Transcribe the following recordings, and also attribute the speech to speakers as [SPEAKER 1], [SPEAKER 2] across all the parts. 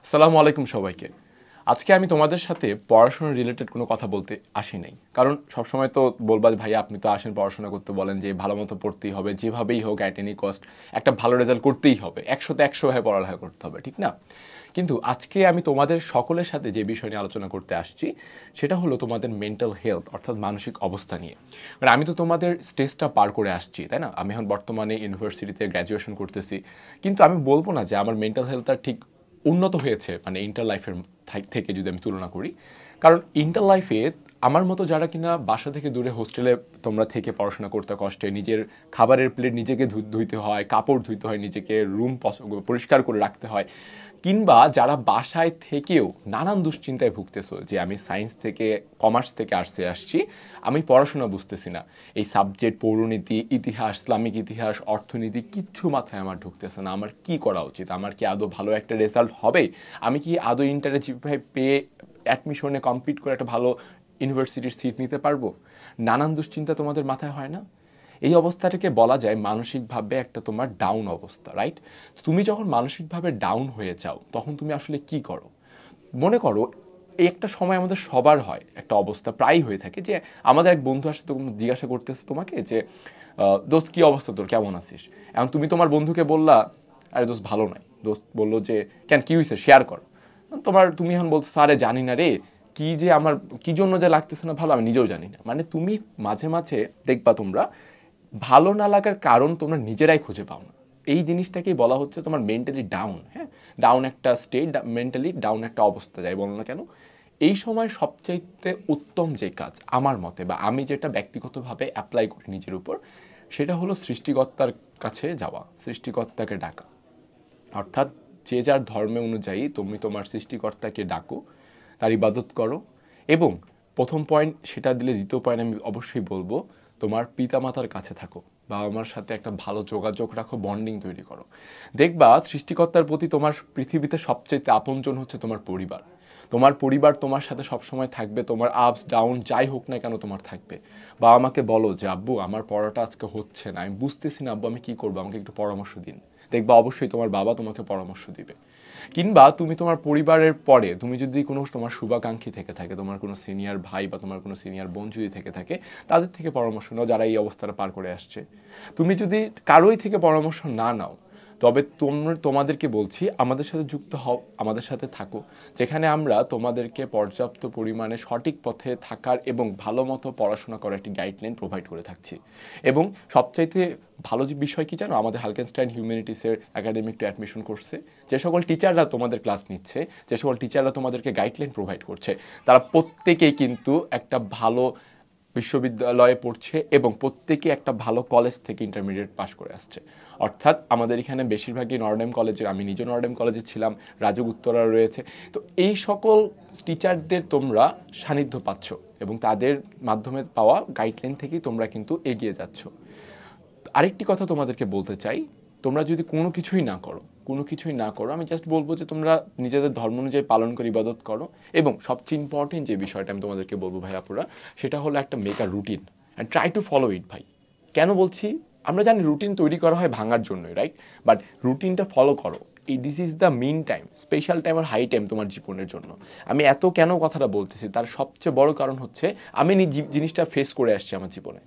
[SPEAKER 1] আসসালামু আলাইকুম সবাইকে। আজকে আমি তোমাদের সাথে পড়াশোনা রিলেটেড কোনো কথা বলতে আসি নাই। কারণ সবসময় তো বলবা যে, ভাই আপনি তো আসেন পড়াশোনা করতে, বলেন যে ভালো মতো পড়তেই হবে, যেভাবেই হোক অ্যাট এনি কস্ট একটা ভালো রেজাল্ট করতেই হবে, 100তে 100 ভাবে পড়ালেখা করতে হবে, ঠিক না? কিন্তু আজকে আমি তোমাদের সকলের সাথে যে বিষয় নিয়ে আলোচনা করতে আসছি সেটা হলো তোমাদের মেন্টাল হেলথ, অর্থাৎ মানসিক অবস্থা নিয়ে। মানে আমি তো তোমাদের স্টেজটা পার করে আসছি, তাই না? আমি এখন বর্তমানে ইউনিভার্সিটিতে গ্র্যাজুয়েশন করতেছি, কিন্তু আমি বলবো না যে আমার মেন্টাল হেলথটা ঠিক উন্নত হয়েছে, মানে ইন্টার লাইফের থেকে যদি আমি তুলনা করি। কারণ ইন্টার লাইফে আমার মতো যারা কিনা বাসা থেকে দূরে হোস্টেলে তোমরা থেকে পড়াশোনা করতে কষ্টে, নিজের খাবারের প্লেট নিজেকে ধুইতে হয়, কাপড় ধুইতে হয়, নিজেকে রুম পরিষ্কার করে রাখতে হয়, কিংবা যারা বাসায় থেকেও নানান দুশ্চিন্তায় ভুগতেছো যে আমি সায়েন্স থেকে কমার্স থেকে আর্টসে আসছি, আমি পড়াশোনা বুঝতেছি না, এই সাবজেক্ট পৌরনীতি, ইতিহাস, ইসলামিক ইতিহাস, অর্থনীতি কিচ্ছু মাথায় আমার ঢুকতেছে না, আমার কি করা উচিত, আমার কি আদৌ ভালো একটা রেজাল্ট হবে, আমি কি আদৌ ইন্টারে জিপিএ পেয়ে অ্যাডমিশনে কমপ্লিট করে একটা ভালো ইউনিভার্সিটির সিট নিতে পারবো? নানান দুশ্চিন্তা তোমাদের মাথায় হয় না? এই অবস্থাটাকে বলা যায় মানসিকভাবে একটা তোমার ডাউন অবস্থা, রাইট? তুমি যখন মানসিকভাবে ডাউন হয়ে যাও তখন তুমি আসলে কি করো? মনে করো এই একটা সময় আমাদের সবার হয়, একটা অবস্থা প্রায়ই হয়ে থাকে যে আমাদের এক বন্ধু আসে, তখন জিজ্ঞাসা করতেছে তোমাকে যে দোস্ত কী অবস্থা, তোর কেমন আছিস? এখন তুমি তোমার বন্ধুকে বললা, আরে দোস্ত ভালো নাই। দোস্ত বললো যে কেন, কী হয়েছে, শেয়ার কর। তুমি এখন বলছো, আরে জানি না রে, কি যে আমার কি জন্য যে লাগতেছে না ভালো, আমি নিজেও জানি না। মানে তুমি মাঝে মাঝে দেখবা তোমরা ভালো না লাগার কারণ তোমরা নিজেরাই খুঁজে পাও না। এই জিনিসটাকেই বলা হচ্ছে তোমার মেন্টালি ডাউন। হ্যাঁ, ডাউন একটা স্টেট, মেন্টালি ডাউন একটা অবস্থা, যাই বলো না কেন। এই সময় সবচাইতে উত্তম যে কাজ আমার মতে, বা আমি যেটা ব্যক্তিগতভাবে অ্যাপ্লাই করি নিজের উপর, সেটা হলো সৃষ্টিকর্তার কাছে যাওয়া, সৃষ্টিকর্তাকে ডাকা। অর্থাৎ যে যার ধর্মে অনুযায়ী তুমি তোমার সৃষ্টিকর্তাকে ডাকো, তার ইবাদত করো, এবং প্রথম পয়েন্ট সেটা দিলে দ্বিতীয় পয়েন্ট আমি অবশ্যই বলবো, তোমার পিতামাতার কাছে থাকো, বাবা মার সাথে একটা ভালো যোগাযোগ রাখো, বন্ডিং তৈরি করো। দেখবা সৃষ্টিকর্তার প্রতি তোমার পৃথিবীতে সবচেয়ে আপনজন হচ্ছে তোমার পরিবার। তোমার পরিবার তোমার সাথে সবসময় থাকবে, তোমার আপস ডাউন যাই হোক না কেন তোমার থাকবে। বাবা মাকে বলো যে আব্বু আমার পড়াটা আজকে হচ্ছে না, আমি বুঝতেছি না আব্বু, আমি কী করবো, আমাকে একটু পরামর্শ দিন। দেখবা অবশ্যই তোমার বাবা তোমাকে পরামর্শ দিবে। কিংবা তুমি তোমার পরিবারের পরে তুমি যদি কোনো তোমার শুভাকাঙ্ক্ষী থেকে থাকে, তোমার কোনো সিনিয়র ভাই বা তোমার কোনো সিনিয়র বোন যদি থেকে থাকে, তাদের থেকে পরামর্শ নাও, যারা এই অবস্থাটা পার করে আসছে। তুমি যদি কারোই থেকে পরামর্শ না নাও, তবে তোমাদেরকে বলছি আমাদের সাথে যুক্ত হও, আমাদের সাথে থাকো, যেখানে আমরা তোমাদেরকে পর্যাপ্ত পরিমাণে সঠিক পথে থাকার এবং ভালো মতো পড়াশোনা করার একটি গাইডলাইন প্রোভাইড করে থাকছি। এবং সবচাইতে ভালো যে বিষয় কি জানো, আমাদের হালকেনস্টাইন হিউম্যানিটিসের একাডেমিক টু অ্যাডমিশন কোর্সে যে সকল টিচাররা তোমাদের ক্লাস নিচ্ছে, যে সকল টিচাররা তোমাদেরকে গাইডলাইন প্রোভাইড করছে, তারা প্রত্যেকেই কিন্তু একটা ভালো বিশ্ববিদ্যালয়ে পড়ছে এবং প্রত্যেকে একটা ভালো কলেজ থেকে ইন্টারমিডিয়েট পাস করে আসছে। অর্থাৎ আমাদের এখানে বেশিরভাগই নর্ডেম কলেজের, আমি নিজে নর্ডেম কলেজে ছিলাম, রাজুক উত্তরা রয়েছে। তো এই সকল টিচারদের তোমরা সান্নিধ্য পাচ্ছ এবং তাদের মাধ্যমে পাওয়া গাইডলাইন থেকেই তোমরা কিন্তু এগিয়ে যাচ্ছ। আরেকটি কথা তোমাদেরকে বলতে চাই, তোমরা যদি কোনো কিছুই না করো, আমি জাস্ট বলবো যে তোমরা নিজেদের ধর্ম অনুযায়ী পালন করে ইবাদত করো। এবং সবচেয়ে ইম্পর্টেন্ট যে বিষয়টা আমি তোমাদেরকে বলবো ভাই আপুরা, সেটা হলো একটা make a routine and try to follow ইট। ভাই কেন বলছি, আমরা জানি রুটিন তৈরি করা হয় ভাঙার জন্যই, রাইট? বাট রুটিনটা ফলো করো। এই this is the main time, special time আর হাই টাইম তোমার জীবনের জন্য। আমি এত কেন কথাটা বলতেছি, তার সবচেয়ে বড় কারণ হচ্ছে আমি জিনিসটা ফেস করে আসছি আমার জীবনে।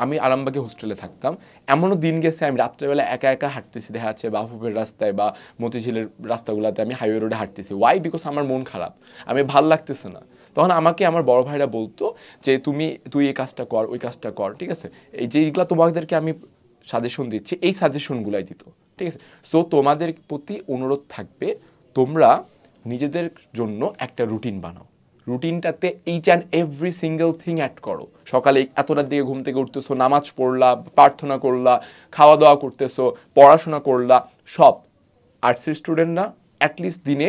[SPEAKER 1] আমি আরামবাগে হোস্টেলে থাকতাম, এমনও দিন গেছে আমি রাত্রেবেলা একা একা হাঁটতেছি, দেখা যাচ্ছে বাফুফের রাস্তায় বা মতিঝিলের রাস্তাগুলোতে আমি হাইওয়ে রোডে হাঁটতেছি। ওয়াই? বিকজ আমার মন খারাপ, আমি ভাল লাগতেছে না। তখন আমাকে আমার বড় ভাইরা বলতো যে তুই এই কাজটা কর, ওই কাজটা কর, ঠিক আছে? এই যেগুলো তোমাদেরকে আমি সাজেশন দিচ্ছি, এই সাজেশনগুলাই দিত, ঠিক আছে? সো তোমাদের প্রতি অনুরোধ থাকবে, তোমরা নিজেদের জন্য একটা রুটিন বানাও। রুটিনটাতে each and every single thing add করো। সকালে এতটার দিকে ঘুম থেকে উঠতেছো, নামাজ পড়লা, প্রার্থনা করলা, খাওয়া দাওয়া করতেছো, পড়াশোনা করলা, সব। আর্টসের স্টুডেন্টরা অ্যাটলিস্ট দিনে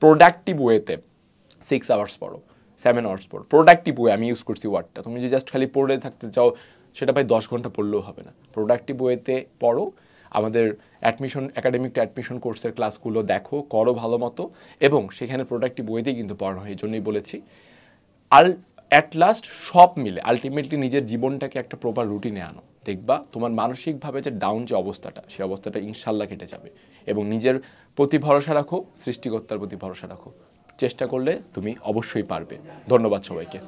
[SPEAKER 1] প্রোডাক্টিভ ওয়েতে 6 আওয়ার্স পড়ো, 7 আওয়ার্স পড়ো। প্রোডাক্টিভ ওয়ে আমি ইউজ করছি ওয়ার্ডটা। তুমি যে জাস্ট খালি পড়ে থাকতে চাও, সেটা প্রায় 10 ঘন্টা পড়লেও হবে না। প্রোডাক্টিভ ওয়েতে পড়ো, আমাদের একাডেমিক টু অ্যাডমিশন কোর্সের ক্লাসগুলো দেখো, করো ভালো মতো, এবং সেখানে প্রোডাক্টিভ ওয়েতেই কিন্তু পড়ানো হয়, এই জন্যই বলেছি। আর অ্যাট লাস্ট সব মিলে আলটিমেটলি নিজের জীবনটাকে একটা প্রপার রুটিনে আনো, দেখবা তোমার মানসিকভাবে যে ডাউন যে অবস্থাটা, সেই অবস্থাটা ইনশাল্লাহ কেটে যাবে এবং নিজের প্রতি ভরসা রাখো, সৃষ্টিকর্তার প্রতি ভরসা রাখো। চেষ্টা করলে তুমি অবশ্যই পারবে। ধন্যবাদ সবাইকে।